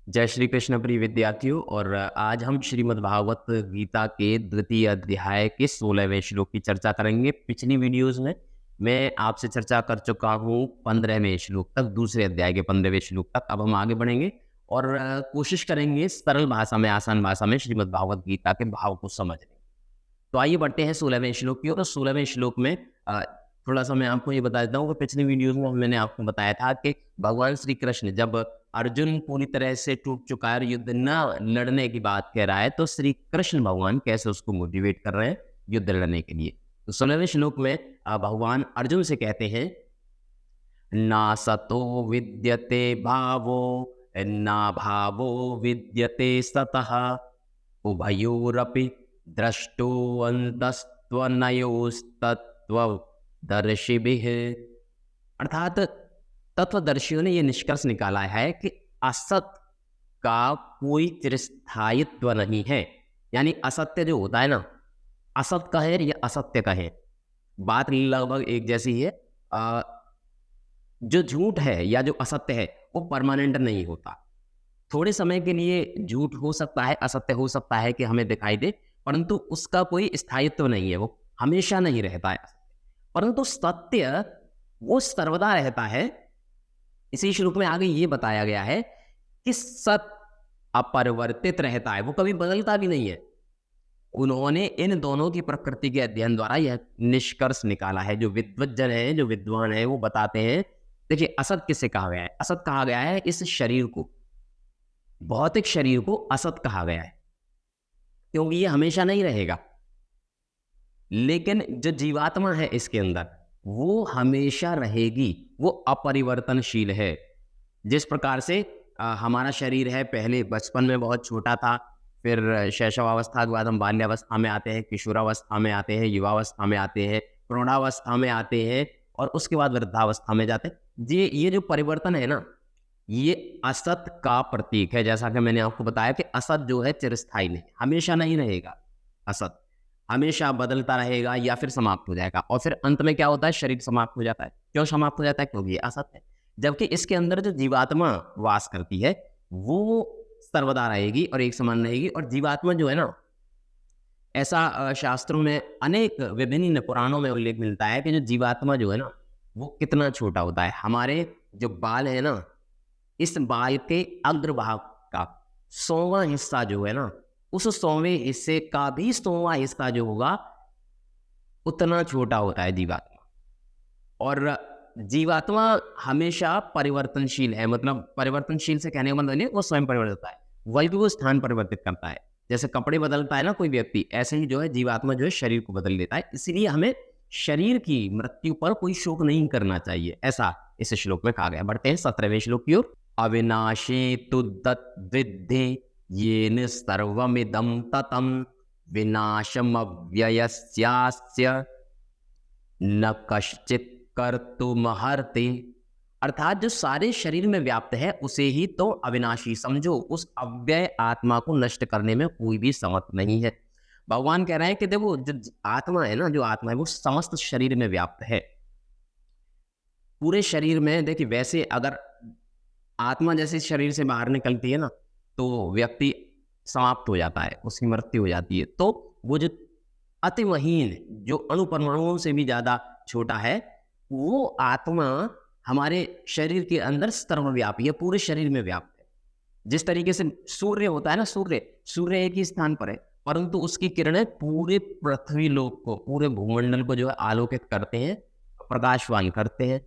जय श्री कृष्ण प्रिय विद्यार्थियों। और आज हम श्रीमद् भागवत गीता के द्वितीय अध्याय के 16वें श्लोक की चर्चा करेंगे। पिछली वीडियोस में मैं आपसे चर्चा कर चुका हूँ 15वें श्लोक तक, दूसरे अध्याय के 15वें श्लोक तक। अब हम आगे बढ़ेंगे और कोशिश करेंगे सरल भाषा में, आसान भाषा में श्रीमद् भागवत गीता के भाव को समझने। तो आइए बढ़ते हैं 16वें श्लोक की ओर। 16वें श्लोक में थोड़ा सा मैं आपको ये बता देता हूँ कि पिछली वीडियोस में मैंने आपको बताया था कि भगवान श्री कृष्ण जब अर्जुन पूरी तरह से टूट चुका है और युद्ध न लड़ने की बात कह रहा है, तो श्री कृष्ण भगवान कैसे उसको मोटिवेट कर रहे हैं युद्ध लड़ने के लिए। तो 16वें श्लोक में भगवान अर्जुन से कहते हैं, ना सतो विद्यते भावो ना भावो विद्यते सतः उभयोरपि द्रष्टो अंतस्त्वनयोस्तत्त्वदर्शिभिः। अर्थात तत्वदर्शियों ने यह निष्कर्ष निकाला है कि असत का कोई चिरस्थायित्व नहीं है। यानी असत्य जो होता है ना, असत का है या असत्य का है, बात लगभग एक जैसी है। जो झूठ है या जो असत्य है वो परमानेंट नहीं होता। थोड़े समय के लिए झूठ हो सकता है, असत्य हो सकता है कि हमें दिखाई दे, परंतु उसका कोई स्थायित्व नहीं है, वो हमेशा नहीं रहता है। परंतु सत्य वो सर्वदा रहता है। इसी श्लोक में आगे ये बताया गया है कि सत्य अपरिवर्तित रहता है, वो कभी बदलता भी नहीं है। उन्होंने इन दोनों की प्रकृति के अध्ययन द्वारा यह निष्कर्ष निकाला है। जो विद्वज्जन है, जो विद्वान है, वो बताते हैं, देखिए असत किसे कहा गया है? असत कहा गया है इस शरीर को, भौतिक शरीर को असत कहा गया है, क्योंकि ये हमेशा नहीं रहेगा। लेकिन जो जीवात्मा है इसके अंदर, वो हमेशा रहेगी, वो अपरिवर्तनशील है। जिस प्रकार से हमारा शरीर है, पहले बचपन में बहुत छोटा था, फिर शैशवावस्था के बाद हम बाल्यावस्था में आते हैं, किशोरावस्था में आते हैं, युवावस्था में आते हैं, प्रौढ़ावस्था में आते हैं और उसके बाद वृद्धावस्था में जाते हैं। ये जो परिवर्तन है ना, ये असत का प्रतीक है। जैसा कि मैंने आपको बताया कि असत जो है चिरस्थायी नहीं, हमेशा नहीं रहेगा। असत हमेशा बदलता रहेगा या फिर समाप्त हो जाएगा, और फिर अंत में क्या होता है? शरीर समाप्त हो जाता है। क्यों समाप्त हो जाता है? क्योंकि ये असत है। जबकि इसके अंदर जो जीवात्मा वास करती है वो सर्वदा रहेगी और एक समान रहेगी। और जीवात्मा जो है ना, ऐसा शास्त्रों में अनेक विभिन्न पुराणों में उल्लेख मिलता है कि जो जीवात्मा जो है ना, वो कितना छोटा होता है। हमारे जो बाल है ना, इस बाल के अग्रभाग का 100वां हिस्सा जो है ना, उस 100वें हिस्से का भी 100वां हिस्सा जो होगा उतना छोटा होता है जीवात्मा। और जीवात्मा हमेशा परिवर्तनशील है। मतलब परिवर्तनशील से कहने का मतलब नहीं वो स्वयं परिवर्तित होता है, वही भी वो स्थान परिवर्तित करता है। जैसे कपड़े बदलता है ना कोई व्यक्ति, ऐसे ही जो है जीवात्मा जो है शरीर को बदल देता है। इसलिए हमें शरीर की मृत्यु पर कोई शोक नहीं करना चाहिए, ऐसा इस श्लोक में कहा गया। बढ़ते हैं 17वें श्लोक की ओर। अविनाशी तु तद्विद्धि येन सर्वमिदं ततं विनाशमव्ययस्यास्य न कश्चित् कर्तुमर्हति। अर्थात जो सारे शरीर में व्याप्त है उसे ही तो अविनाशी समझो। उस अव्यय आत्मा को नष्ट करने में कोई भी समर्थ नहीं है। भगवान कह रहे हैं कि देखो, जो आत्मा है ना, जो आत्मा है वो समस्त शरीर में व्याप्त है, पूरे शरीर में। देखिए, वैसे अगर आत्मा जैसे शरीर से बाहर निकलती है ना, तो व्यक्ति समाप्त हो जाता है, उसकी मृत्यु हो जाती है। तो वो जो अति महीन, जो अणु परमाणुओं से भी ज्यादा छोटा है, वो आत्मा हमारे शरीर के अंदर सर्वव्यापी है, पूरे शरीर में व्याप्त है। जिस तरीके से सूर्य होता है ना, सूर्य एक ही स्थान पर है, परंतु उसकी किरणें पूरे पृथ्वी लोक को, पूरे भूमंडल को जो है आलोकित करते हैं, प्रकाशवान करते हैं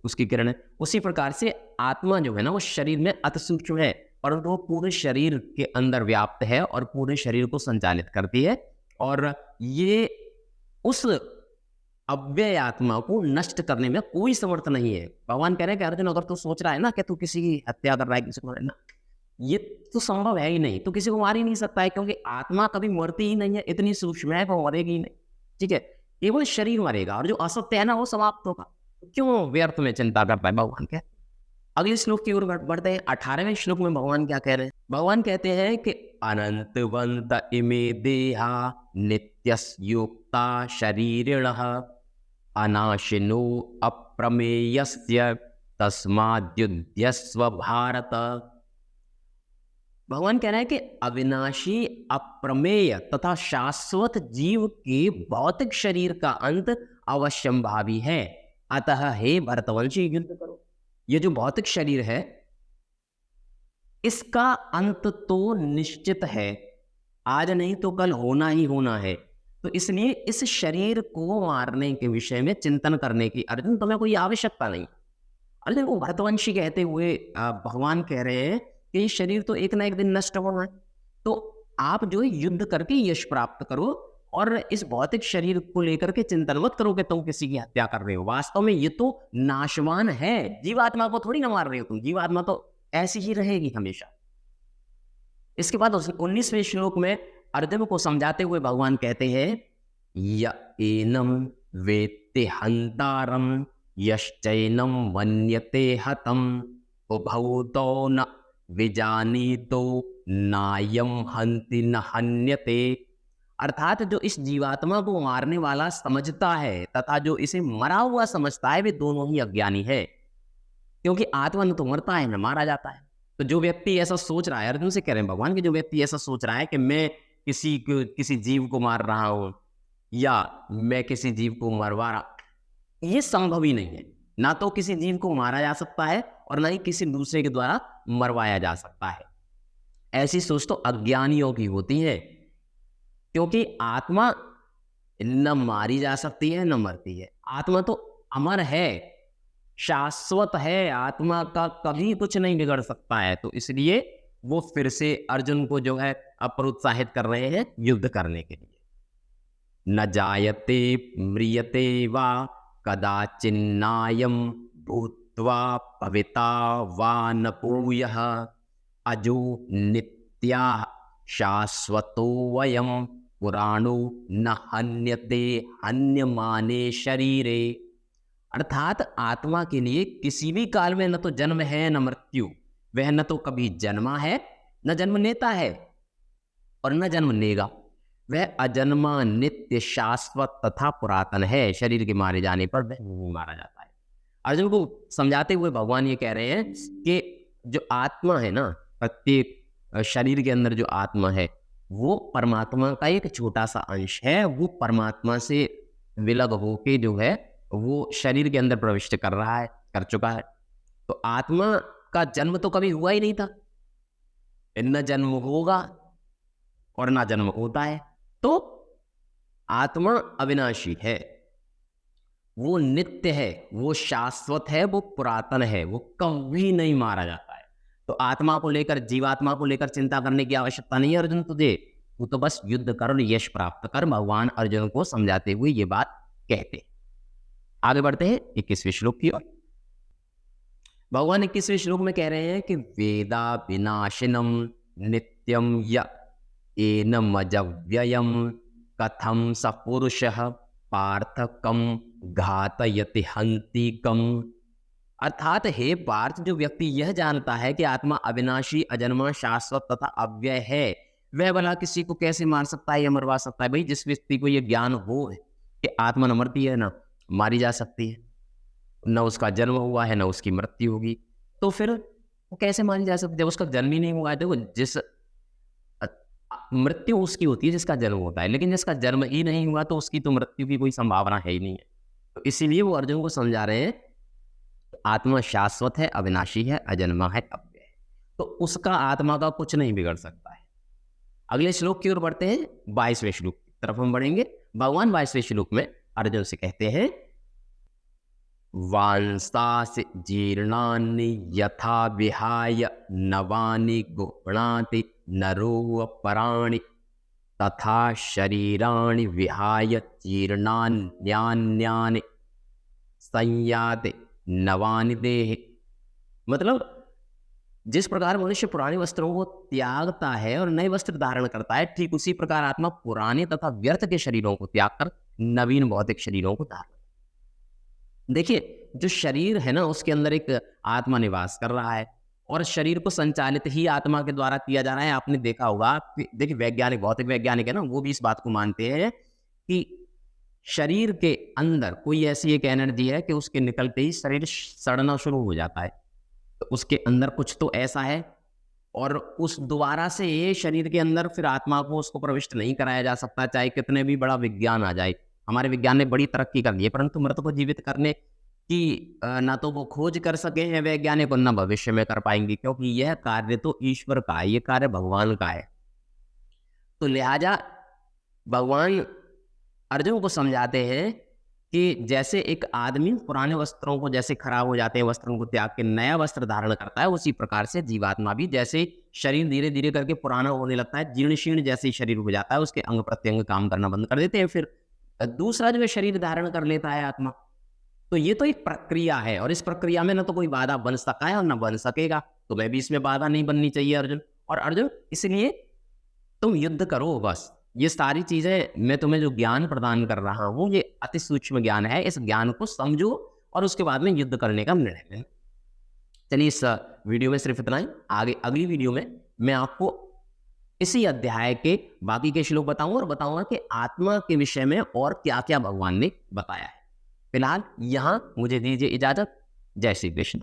उसकी किरणें। उसी प्रकार से आत्मा जो है ना, वो शरीर में अति सूक्ष्म है, परंतु वो पूरे शरीर के अंदर व्याप्त है और पूरे शरीर को संचालित करती है। और ये उस अव्यय आत्मा को नष्ट करने में कोई समर्थ नहीं है। भगवान कह रहे हैं कि अर्जुन, अगर तू सोच रहा है ना कि तू किसी की हत्या कर रहा है, किसी को ना, ये तो संभव है ही नहीं। तो किसी को मार ही नहीं सकता है, क्योंकि आत्मा कभी मरती ही नहीं है, इतनी सूक्ष्म है, वो मरेगी ही नहीं। ठीक है, केवल शरीर मरेगा और जो असत्य है ना वो समाप्त होगा। क्यों व्यर्थ में चिंता करता है? भगवान कहते हैं। अगले श्लोक की ओर बढ़ते हैं। 18वें श्लोक में भगवान क्या कह रहे हैं? भगवान कहते हैं कि अनंतवंत इमे देहा नित्यस्युक्ता शरीरिणः अनाशिनो अप्रमेयस्य तस्माद्युध्यस्व भारत। भगवान कह रहे हैं कि अविनाशी, अप्रमेय तथा शाश्वत जीव के भौतिक शरीर का अंत अवश्यंभावी है। अतः हे भरतवंशी, युद्ध करो। ये जो भौतिक शरीर है, इसका अंत तो निश्चित है, आज नहीं तो कल होना ही होना है। तो इसलिए इस शरीर को मारने के विषय में चिंतन करने की अर्जुन तुम्हें कोई आवश्यकता नहीं। अर्जुन को भरतवंशी कहते हुए भगवान कह रहे हैं कि ये शरीर तो एक ना एक दिन नष्ट होना है, तो आप जो है युद्ध करके यश प्राप्त करो और इस भौतिक शरीर को लेकर के चिंतन मत करो कि तुम किसी की हत्या कर रहे हो। वास्तव में ये तो नाशवान है, जीवात्मा को थोड़ी ना मार रहे हो तुम, जीवात्मा तो ऐसी ही रहेगी हमेशा। इसके बाद 19वें श्लोक में अर्जुन को समझाते हुए भगवान कहते हैं, य एनम वेत्ति हंतारम यश्चैनम वन्यते हतम उभौतो न विजानीतो नायम हंति न हन्यते। अर्थात जो इस जीवात्मा को मारने वाला समझता है तथा जो इसे मरा हुआ समझता है, वे दोनों ही अज्ञानी है। क्योंकि आत्मा न तो मरता है न मारा जाता है। तो जो व्यक्ति ऐसा सोच रहा है, अर्जुन से कह रहे हैं भगवान, कि जो व्यक्ति ऐसा सोच रहा है कि मैं किसी जीव को मार रहा हूं या मैं किसी जीव को मरवा रहा, ये संभव ही नहीं है। ना तो किसी जीव को मारा जा सकता है और ना ही किसी दूसरे के द्वारा मरवाया जा सकता है। ऐसी सोच तो अज्ञानियों की होती है, क्योंकि आत्मा न मारी जा सकती है न मरती है। आत्मा तो अमर है, शाश्वत है, आत्मा का कभी कुछ नहीं बिगड़ सकता है। तो इसलिए वो फिर से अर्जुन को जो है प्रोत्साहित कर रहे हैं युद्ध करने के लिए। न जायते म्रियते वा कदाचिन्नायं भूत्वा भविता वा न भूयः अजो नित्या शाश्वतो वयं पुराणो न हन्यते हन्यमाने शरीरे। अर्थात आत्मा के लिए किसी भी काल में न तो जन्म है न मृत्यु, वह न तो कभी जन्मा है न जन्म लेता है और न जन्म लेगा। वह अजन्मा, नित्य, शाश्वत तथा पुरातन है। शरीर के मारे जाने पर वह नहीं मारा जाता है। अर्जुन को समझाते हुए भगवान ये कह रहे हैं कि जो आत्मा है ना, प्रत्येक शरीर के अंदर जो आत्मा है वो परमात्मा का एक छोटा सा अंश है। वो परमात्मा से विलग होके जो है वो शरीर के अंदर प्रविष्ट कर रहा है, कर चुका है। तो आत्मा का जन्म तो कभी हुआ ही नहीं था, न जन्म होगा और ना जन्म होता है। तो आत्मा अविनाशी है, वो नित्य है, वो शाश्वत है, वो पुरातन है, वो कभी नहीं मारा जाता है। तो आत्मा को लेकर, जीवात्मा को लेकर चिंता करने की आवश्यकता नहीं है अर्जुन तुझे। तू तो बस युद्ध कर और यश प्राप्त कर। भगवान अर्जुन को समझाते हुए ये बात कहते। आगे बढ़ते हैं 21वें श्लोक की ओर। भगवान 21वें श्लोक में कह रहे हैं कि वेदा विनाशिनम नित्यम य एनमजव्ययम कथम स पुरुषः पार्थ कम घातयति हन्ति कम। अर्थात हे पार्थ, जो व्यक्ति यह जानता है कि आत्मा अविनाशी, अजन्मा, शाश्वत तथा अव्यय है, वह भला किसी को कैसे मार सकता है या मरवा सकता है। भाई, जिस व्यक्ति को यह ज्ञान हो कि आत्मा न मरती है, ना मारी जा सकती है, न उसका जन्म हुआ है, न उसकी मृत्यु होगी, तो फिर वो कैसे मारी जा सकती है जब उसका जन्म ही नहीं हुआ है। देखो, जिस मृत्यु उसकी होती है जिसका जन्म होता है, लेकिन जिसका जन्म ही नहीं हुआ तो उसकी तो मृत्यु की कोई संभावना है ही नहीं है। तो इसीलिए वो अर्जुन को समझा रहे हैं आत्मा शाश्वत है, अविनाशी है, अजन्मा है, अव्यय है, तो उसका आत्मा का कुछ नहीं बिगड़ सकता है। अगले श्लोक की ओर बढ़ते हैं, 22वें श्लोक की तरफ हम बढ़ेंगे। भगवान 22वें श्लोक में अर्जुन से कहते हैं, वांसासि जीर्णानि यथा विहाय नवानि गुणाति नरो पराणि तथा शरीराणि विहाय जीर्णान्यान्यानि संयाति नवानि देहि। मतलब जिस प्रकार मनुष्य पुराने वस्त्रों को त्यागता है और नए वस्त्र धारण करता है, ठीक उसी प्रकार आत्मा पुराने तथा व्यर्थ के शरीरों को त्याग कर नवीन भौतिक शरीरों को धारण। देखिए, जो शरीर है ना, उसके अंदर एक आत्मा निवास कर रहा है और शरीर को संचालित ही आत्मा के द्वारा किया जा रहा है। आपने देखा होगा, देखिए वैज्ञानिक, भौतिक वैज्ञानिक है ना, वो भी इस बात को मानते हैं कि शरीर के अंदर कोई ऐसी एक एनर्जी है कि उसके निकलते ही शरीर सड़ना शुरू हो जाता है। तो उसके अंदर कुछ तो ऐसा है और उस दोबारा से ये शरीर के अंदर फिर आत्मा को उसको प्रविष्ट नहीं कराया जा सकता, चाहे कितने भी बड़ा विज्ञान आ जाए। हमारे विज्ञान ने बड़ी तरक्की कर ली है, परंतु मृत को जीवित करने की ना तो वो खोज कर सके हैं वैज्ञानिक और ना भविष्य में कर पाएंगे, क्योंकि यह कार्य तो ईश्वर का है, ये कार्य भगवान का है। तो लिहाजा भगवान अर्जुन को समझाते हैं कि जैसे एक आदमी पुराने वस्त्रों को जैसे खराब हो जाते हैं, वस्त्रों को त्याग के नया वस्त्र धारण करता है, उसी प्रकार से जीवात्मा भी जैसे शरीर धीरे धीरे करके पुराना होने लगता है, जीर्ण शीर्ण जैसे ही शरीर हो जाता है, उसके अंग प्रत्यंग काम करना बंद कर देते हैं, फिर दूसरा जो है शरीर धारण कर लेता है आत्मा। तो ये तो एक प्रक्रिया है, और इस प्रक्रिया में ना तो कोई बाधा बन सका है और ना बन सकेगा। तुम्हें भी इसमें बाधा नहीं बननी चाहिए अर्जुन। और अर्जुन, इसलिए तुम युद्ध करो बस। ये सारी चीजें मैं तुम्हें जो ज्ञान प्रदान कर रहा हूँ, ये अति सूक्ष्म ज्ञान है, इस ज्ञान को समझो और उसके बाद में युद्ध करने का निर्णय लें। चलिए, इस वीडियो में सिर्फ इतना ही। आगे अगली वीडियो में मैं आपको इसी अध्याय के बाकी के श्लोक बताऊंगा और बताऊंगा कि आत्मा के विषय में और क्या क्या भगवान ने बताया है। फिलहाल यहाँ मुझे दीजिए इजाजत। जय श्री कृष्ण।